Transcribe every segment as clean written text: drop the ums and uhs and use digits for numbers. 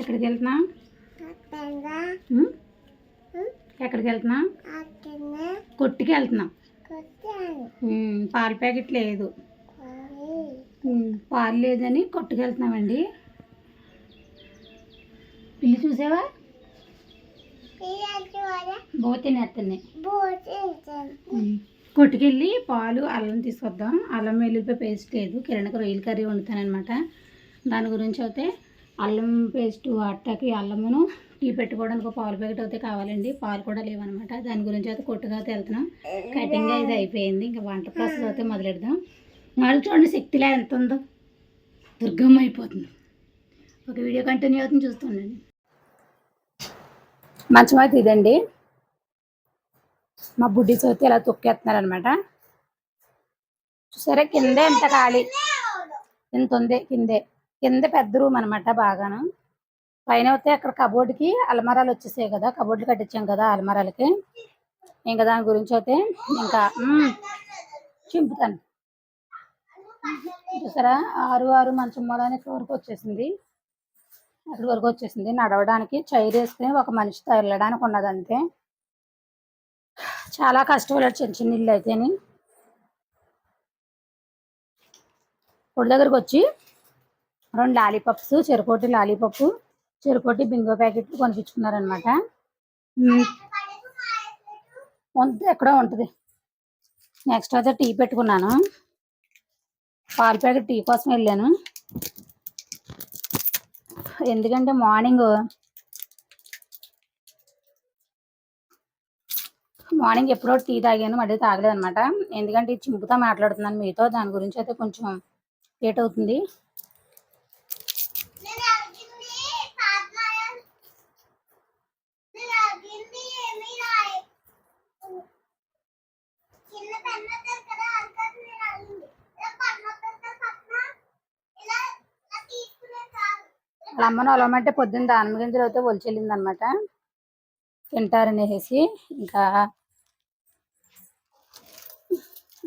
ఎక్కడికి వెళ్తున్నా? ఎక్కడికి వెళ్తున్నా? కొట్టుకి వెళ్తున్నా. పాల ప్యాకెట్ లేదు, పాలు లేదని కొట్టుకు వెళ్తున్నామండి. పిల్లి చూసావా? తినేస్తున్నాయి. కొట్టుకెళ్ళి పాలు అల్లం తీసుకొద్దాం. అల్లం వెల్లుల్లిపాయ పేస్ట్ లేదు. కిరణకు రొయ్యల కర్రీ వండుతానమాట. దాని గురించి అయితే అల్లం పేస్ట్ అట్టకి అల్లమును టీ పెట్టుకోవడానికి పాలు ప్యాకెట్ అయితే కావాలండి. పాలు కూడా లేవన్నమాట. దాని గురించి అయితే కొట్టుగా అయితే వెళ్తున్నాం. కటింగ్ అయితే అయిపోయింది. ఇంకా వంట ప్రాసెస్ అయితే మొదలెడదాం. నాలుగు చూడండి శక్తిలా ఎంత ఉందో, దుర్గమ్మ అయిపోతుంది. ఒక వీడియో కంటిన్యూ అవుతుంది, చూస్తుండండి. మంచం అయితే ఇదండి. మా బుడ్డీస్ అయితే ఇలా తొక్కేస్తున్నారనమాట. చూసారా కిందే ఎంత ఖాళీ, ఎంత ఉంది. కింద పెద్ద రూమ్ అనమాట బాగాను. పైన అయితే అక్కడ కబోర్డ్కి అలమరాలు వచ్చేసాయి కదా, కబోర్డులు కట్టించాం కదా అలమరాలకి. ఇంకా దాని గురించి అయితే ఇంకా చింపుతాను. చూసారా 6 మంచం మూలని ఇక్కడ వరకు వచ్చేసింది. అక్కడి వరకు వచ్చేసింది. నడవడానికి చైర్ వేసుకుని ఒక మనిషితో వెళ్ళడానికి ఉన్నది అంతే. చాలా కష్టపడారు చిన్న చిన్న ఇల్లు అయితేని. పొడి దగ్గరకు వచ్చి 2 లాలీపాప్స్, చెరుకోటి లాలీపాప్, చెరుకోటి బింగో ప్యాకెట్లు కొనిపించుకున్నారనమాట. ఎక్కడో ఉంటుంది. నెక్స్ట్ అయితే టీ పెట్టుకున్నాను. పాల ప్యాకెట్ టీ కోసం వెళ్ళాను. ఎందుకంటే మార్నింగ్ ఎప్పుడో టీ తాగాను, మళ్ళీ తాగలేదు అనమాట. ఎందుకంటే ఇది చింపుతా మాట్లాడుతున్నాను మీతో. దాని గురించి అయితే కొంచెం లేట్ అవుతుంది. వాళ్ళ అమ్మను అలవమంటే పొద్దున్న దానిమ్మ గింజలు అయితే ఒలిచెళ్ళింది అనమాట, తింటారనేసి. ఇంకా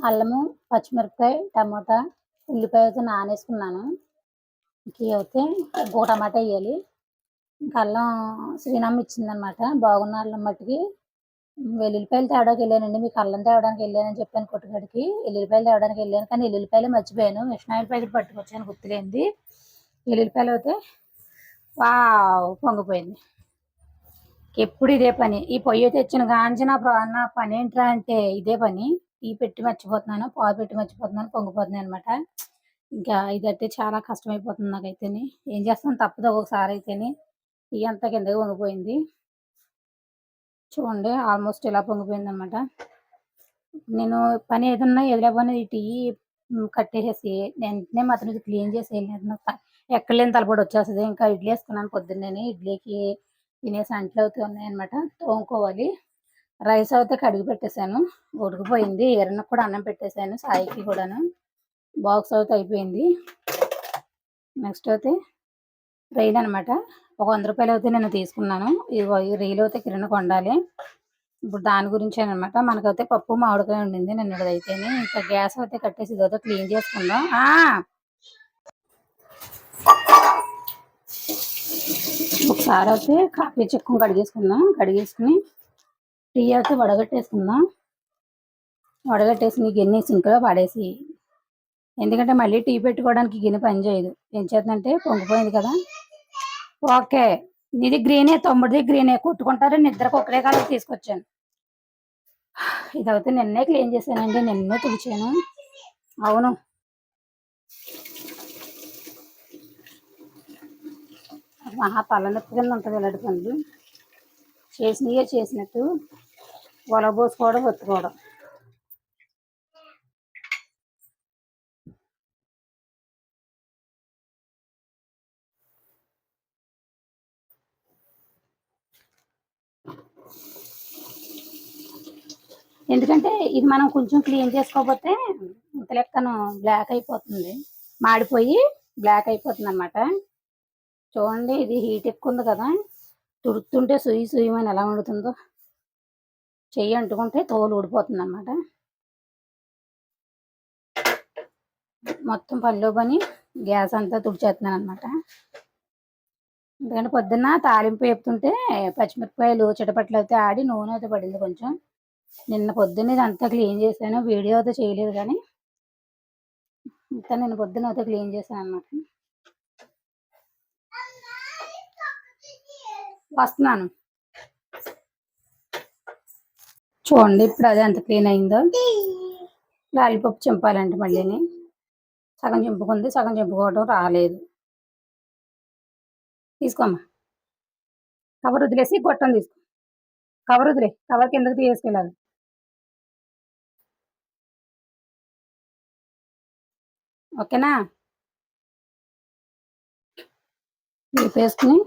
అల్లము, పచ్చిమిరపకాయ, టమాటా, ఉల్లిపాయ అయితే నానేసుకున్నాను. ఇంక అయితే ఇంకో టమాటా వేయాలి. ఇంకా అల్లం శ్రీనమ్మ ఇచ్చిందనమాట. బాగున్న అల్లం మట్టికి వెల్లుల్లిపాయలు తేవడానికి వెళ్ళానండి. మీకు అల్లం తేవడానికి వెళ్ళానని చెప్పాను కొట్టుగడికి. వెల్లుల్లిపాయలు తేవడానికి వెళ్ళాను, కానీ వెల్లుల్లిపాయలు మర్చిపోయాను. మిషన్ ఆయిల్ ప్యాకెట్ పట్టుకొచ్చాను, గుర్తులేంది. వెల్లుల్లిపాయలు అయితే పొంగిపోయింది. ఎప్పుడు ఇదే పని. ఈ పొయ్యి తెచ్చిన గాంచిన నా పని ఏంట్రా అంటే ఇదే పని. టీ పెట్టి మర్చిపోతున్నాను, పాలు పెట్టి మర్చిపోతున్నాను, పొంగిపోతున్నాయి అనమాట. ఇంకా ఇదైతే చాలా కష్టమైపోతుంది నాకైతేని. ఏం చేస్తాను, తప్పదు ఒక్కొక్కసారి అయితేని. టీ అంతా కిందకి పొంగిపోయింది. చూడండి ఆల్మోస్ట్ ఇలా పొంగిపోయింది అనమాట. నేను పని ఏదన్నా ఎదురవ్వని ఈ టీ కట్టేసేసి వెంటనే మాత్రం ఇది క్లీన్ చేసి వెళ్ళిన ఎక్కడలేని తలపడి వచ్చేస్తుంది. ఇంకా ఇడ్లీ వేసుకున్నాను పొద్దున్నే. ఇడ్లీకి తినేసి అంట్లు అవుతూ ఉన్నాయన్నమాట, తోముకోవాలి. రైస్ అయితే కడిగి పెట్టేశాను, ఉడికిపోయింది. ఎర్రనకు కూడా అన్నం పెట్టేశాను, సాయికి కూడాను. బాక్స్ అయితే అయిపోయింది. నెక్స్ట్ అయితే రైలు అనమాట. ఒక 100 రూపాయలు అయితే నేను తీసుకున్నాను. ఈ రైలు అయితే కిరణకు వండాలి. ఇప్పుడు దాని గురించి అనమాట. మనకైతే పప్పు మామిడికాయ ఉండింది నిన్నదైతేనే. ఇంకా గ్యాస్ అయితే కట్టేసి ఇదైతే క్లీన్ చేసుకుందాం. ఒకసారి అయితే కాఫీ చెక్కం కడిగేసుకుందాం. కడిగేసుకుని టీ అయితే వడగట్టేసుకుందాం. వడగట్టేసి గిన్నె సింక్లో పడేసి, ఎందుకంటే మళ్ళీ టీ పెట్టుకోవడానికి గిన్నె పని చేయదు. ఏం చేద్దంటే పొంగిపోయింది కదా. ఓకే, ఇది గ్రీనే, తమ్ముడిది గ్రీనే. కొట్టుకుంటారని నిద్రకు ఒకటే కాలం తీసుకొచ్చాను. ఇదైతే నిన్నే క్లీన్ చేశానండి, నిన్నే తుడిచాను. అవును, మహా తలనొప్పి కింద ఉంటుంది ఇలాంటి పనులు. చేసినయే చేసినట్టు ఒలబోసుకోవడం, ఒత్తుకోవడం. ఎందుకంటే ఇది మనం కొంచెం క్లీన్ చేసుకోకపోతే ఇంత లెక్కను బ్లాక్ అయిపోతుంది, మాడిపోయి బ్లాక్ అయిపోతుంది అన్నమాట. చూడండి, ఇది హీట్ ఎక్కువ ఉంది కదా, తుడుతుంటే సుయ్యమని ఎలా వండుతుందో. చెయ్యి అంటుకుంటే తోలు ఊడిపోతుంది అన్నమాట. మొత్తం పనిలో పని గ్యాస్ అంతా తుడిచేస్తున్నాను అనమాట. ఎందుకంటే పొద్దున్న తాలింపు వేపుతుంటే పచ్చిమిరపకాయలు చిటపట్లు అయితే ఆడి నూనె అయితే పడింది కొంచెం. నిన్న పొద్దున్న ఇదంతా క్లీన్ చేశాను. వీడియో అయితే చేయలేదు కానీ ఇంకా నేను పొద్దున అయితే క్లీన్ చేశాను అన్నమాట. వస్తున్నాను. చూడండి ఇప్పుడు అదే ఎంత క్లీన్ అయిందో. లాలీపాప్ చింపాలంటే మళ్ళీని సగం చింపుకుంది, సగం చింపుకోవడం రాలేదు. తీసుకోమ్మా, కవర్ వదిలేసి గొట్టం తీసుకో. కవర్ వదిలే, కవర్ కిందకి తీసుకెళ్ళాలి. ఓకేనా? వేపేసుకుని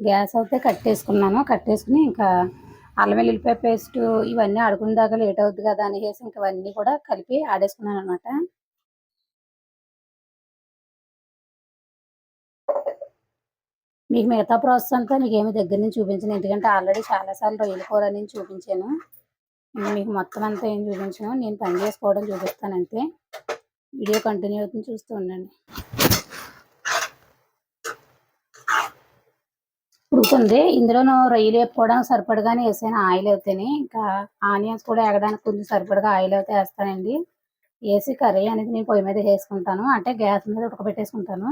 గ్యాస్ అయితే కట్టేసుకున్నాను. కట్టేసుకుని ఇంకా అల్లం వెల్లుల్లిపాయ పేస్ట్ ఇవన్నీ ఆడుకునే దాకా లేట్ అవుతుంది కదా అనేసి ఇంక ఇవన్నీ కూడా కలిపి ఆడేసుకున్నాను అనమాట. మీకు మిగతా ప్రాసెస్ అంతా మీకు ఏమి దగ్గర నుంచి చూపించను, ఎందుకంటే ఆల్రెడీ చాలాసార్లు రొయ్యల కూర నుంచి చూపించాను. మీకు మొత్తం అంతా ఏం చూపించను, నేను పని చేసుకోవడం చూపిస్తాను అంతే. వీడియో కంటిన్యూ అవుతుంది, చూస్తూ ఉండండి. ఉడుకుతుంది. ఇందులోనూ రొయ్యలు వేపుకోవడానికి సరిపడగానే వేసాను ఆయిల్ అయితేనే. ఇంకా ఆనియన్స్ కూడా ఎగడానికి కొంచెం సరిపడగా ఆయిల్ అయితే వేస్తానండి. వేసి కర్రీ అనేది నేను పొయ్యి మీద వేసుకుంటాను, అంటే గ్యాస్ మీద ఉడకబెట్టేసుకుంటాను.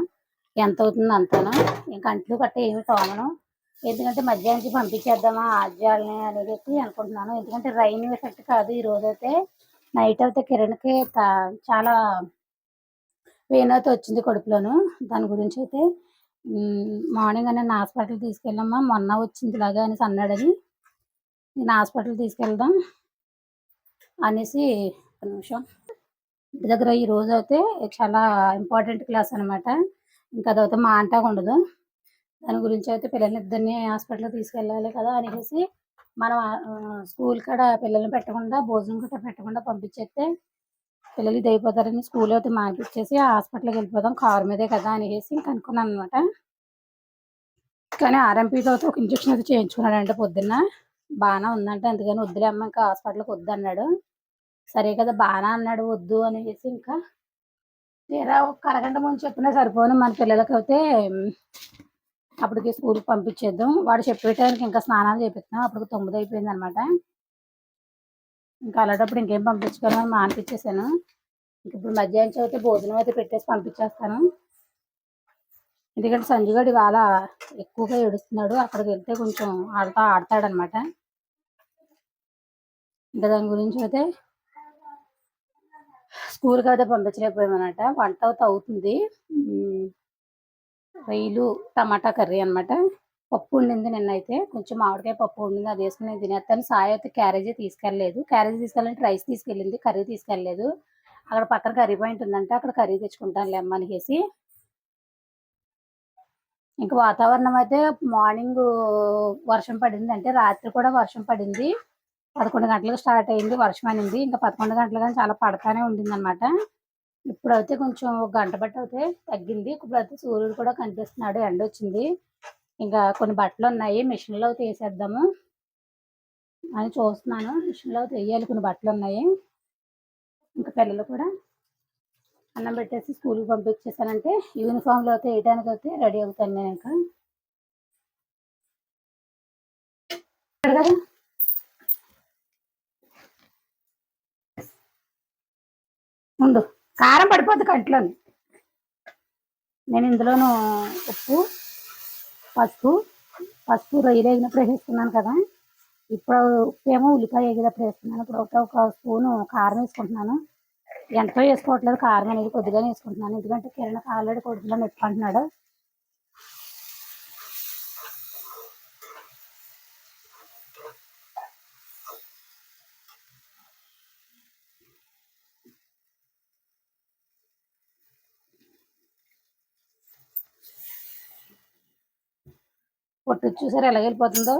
ఎంత అవుతుందో అంతాను. ఇంకా అంట్లు కట్ట ఏమి తోమను, ఎందుకంటే మధ్యాహ్నం పంపించేద్దామా ఆజ్యాలని అనేది అనుకుంటున్నాను. ఎందుకంటే రైన్ ఎఫెక్ట్ కాదు ఈ రోజైతే. నైట్ అయితే కిరణ్కి చాలా పెయిన్ అయితే వచ్చింది కడుపులోను. దాని గురించి అయితే మార్నింగ్ నేను హాస్పిటల్ తీసుకెళ్ళమ్మా, మొన్న వచ్చింది ఇలాగా అనేసి అన్నాడని నేను హాస్పిటల్ తీసుకెళ్దాం అనేసి. ఒక నిమిషం. ఇంటి దగ్గర ఈ రోజు అయితే చాలా ఇంపార్టెంట్ క్లాస్ అనమాట. ఇంకా అదైతే మా అంటాగా ఉండదు. దాని గురించి అయితే పిల్లలిద్దరిని హాస్పిటల్కి తీసుకెళ్ళాలి కదా అనేసి మనం స్కూల్ కాడ పిల్లల్ని పెట్టకుండా భోజనం గట్రా పెట్టకుండా పంపించేస్తే పిల్లలు ఇది అయిపోతారని స్కూల్ అయితే మానిపించేసి హాస్పిటల్కి వెళ్ళిపోదాం కారు మీదే కదా అనేసి ఇంక అనుకున్నాను అనమాట. కానీ ఆర్ఎంపీతో ఒక ఇంజక్షన్ అయితే చేయించుకున్నాడంటే పొద్దున్న బాగానే ఉందంటే, అందుకని వద్దులే అమ్మ ఇంకా హాస్పిటల్కి వద్దు అన్నాడు. సరే కదా బాగా అన్నాడు వద్దు అనేసి ఇంకా తీరా ఒక అరగంట ముందు చెప్పినా సరిపోను మన పిల్లలకి అయితే అప్పటికి స్కూల్కి పంపించేద్దాం. వాడు చెప్పేటానికి ఇంకా స్నానాలు చేపిస్తాం, అప్పటికి 9 అయిపోయింది అనమాట. ఇంకా అలాంటప్పుడు ఇంకేం పంపించుకోవాలని మానిపించేసాను. ఇంక ఇప్పుడు మధ్యాహ్నం చదివితే భోజనం అయితే పెట్టేసి పంపించేస్తాను. ఎందుకంటే సంజుగాడు ఇవాళ ఎక్కువగా ఏడుస్తున్నాడు, అక్కడికి వెళ్తే కొంచెం ఆడతాడనమాట. ఇంకా దాని గురించి అయితే స్కూల్కి అయితే పంపించలేకపోయామన్నమాట. వంట అయితే అవుతుంది. రొయ్యలు టమాటా కర్రీ అనమాట. పప్పు ఉండింది నిన్నైతే, కొంచెం మామిడికాయ పప్పు ఉండింది, అది వేసుకుని నేను తినేస్తాను. సాయి అయితే క్యారేజీ తీసుకెళ్ళలేదు. క్యారేజీ తీసుకెళ్ళాలంటే రైస్ తీసుకెళ్ళింది, కర్రీ తీసుకెళ్ళలేదు. అక్కడ పక్కన కర్రీ పాయింట్ ఉందంటే అక్కడ కర్రీ తెచ్చుకుంటాను అనేసి. ఇంకా వాతావరణం అయితే మార్నింగ్ వర్షం పడింది, అంటే రాత్రి కూడా వర్షం పడింది. 11 గంటలకు స్టార్ట్ అయింది వర్షం అనేది. ఇంకా 11 గంటలు కానీ చాలా పడతానే ఉండింది అనమాట. ఇప్పుడైతే కొంచెం ఒక గంట బట్టి అయితే తగ్గింది. ఇప్పుడైతే సూర్యుడు కూడా కనిపిస్తున్నాడు, ఎండ వచ్చింది. ఇంకా కొన్ని బట్టలు ఉన్నాయి, మిషన్లో తీసేద్దాము అని చూస్తున్నాను. మిషన్లో వేయాలి, కొన్ని బట్టలు ఉన్నాయి. ఇంకా పిల్లలు కూడా అన్నం పెట్టేసి స్కూల్కి పంపించేసానంటే యూనిఫామ్లో అయితే వేయడానికి అయితే రెడీ అవుతాను నేను. ఇంకా కదా ముందు కారం పడిపోద్ది కంట్లోని. నేను ఇందులోనూ ఉప్పు పసుపు రొయ్యలు వేగినప్పుడు వేసుకున్నాను కదా, ఇప్పుడు ఉప్పు ఏమో ఉల్లిపాయ వేగేటప్పుడు వేసుకున్నాను. ఇప్పుడు ఒక స్పూను కారం వేసుకుంటున్నాను. ఎంతో వేసుకోవట్లేదు, కారం అనేది కొద్దిగానే వేసుకుంటున్నాను, ఎందుకంటే కిరణ్ ఆల్రెడీ కొద్దిగా నొప్పి అంటున్నాడు. పొట్టు చూసారు ఎలా వెళ్ళిపోతుందో.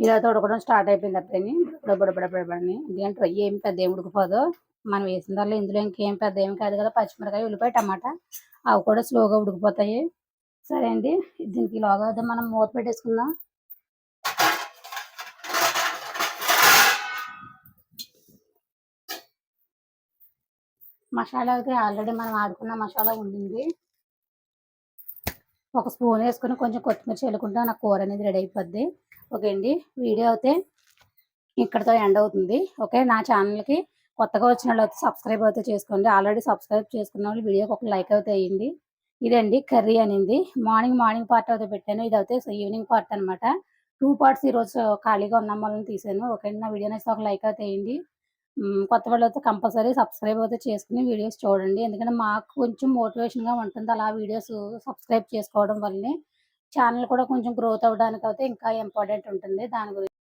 ఇలా ఉడకడం స్టార్ట్ అయిపోయింది అప్పుడని బుడబుడబుడబుడని. ఎందుకంటే రొయ్య ఏం పెద్ద ఏం ఉడికిపోదు, మనం వేసిన దానిలో ఇందులో ఇంకేం పెద్ద ఏం కాదు కదా. పచ్చిమిరకాయ ఉల్లిపాయ టమాటా అవి కూడా స్లోగా ఉడికిపోతాయి. సరే అండి. దీనికి ఈలోగా అయితే మనం మూత పెట్టేసుకుందాం. మసాలా అయితే ఆల్రెడీ మనం ఆడుకున్న మసాలా ఉండింది. ఒక స్పూన్ వేసుకొని కొంచెం కొత్తిమీర చల్లుకుంటే నాకు కూర అనేది రెడీ అయిపోద్ది. ఓకే అండి. వీడియో అయితే ఇక్కడితో ఎండ్ అవుతుంది. ఓకే. నా ఛానల్‌కి కొత్తగా వచ్చినోళ్ళైతే సబ్స్క్రైబ్ అయితే చేసుకోండి. ఆల్రెడీ సబ్స్క్రైబ్ చేసుకున్న వాళ్ళు వీడియోకి ఒక లైక్ అయితే ఎయ్యండి. ఇదండి కర్రీ అనింది. మార్నింగ్ పార్ట్ అయితే పెట్టాను. ఇదైతే ఈవినింగ్ పార్ట్ అనమాట. 2 పార్ట్స్ ఈరోజు ఖాళీగా ఉన్నాం వలన తీశాను. ఓకే అండి. నా వీడియో నచ్చితే ఒక లైక్ అయితే ఎయ్యండి. కొత్త వాళ్ళైతే కంపల్సరీ సబ్స్క్రైబ్ అయితే చేసుకొని వీడియోస్ చూడండి. ఎందుకంటే మాకు కొంచెం మోటివేషన్‌గా ఉంటుంది. అలా వీడియోస్ సబ్స్క్రైబ్ చేసుకోవడం వల్లనే. ఛానల్ కూడా కొంచెం గ్రోత్ అవ్వడానికైతే ఇంకా ఇంపార్టెంట్ ఉంటుంది. దాని గురించి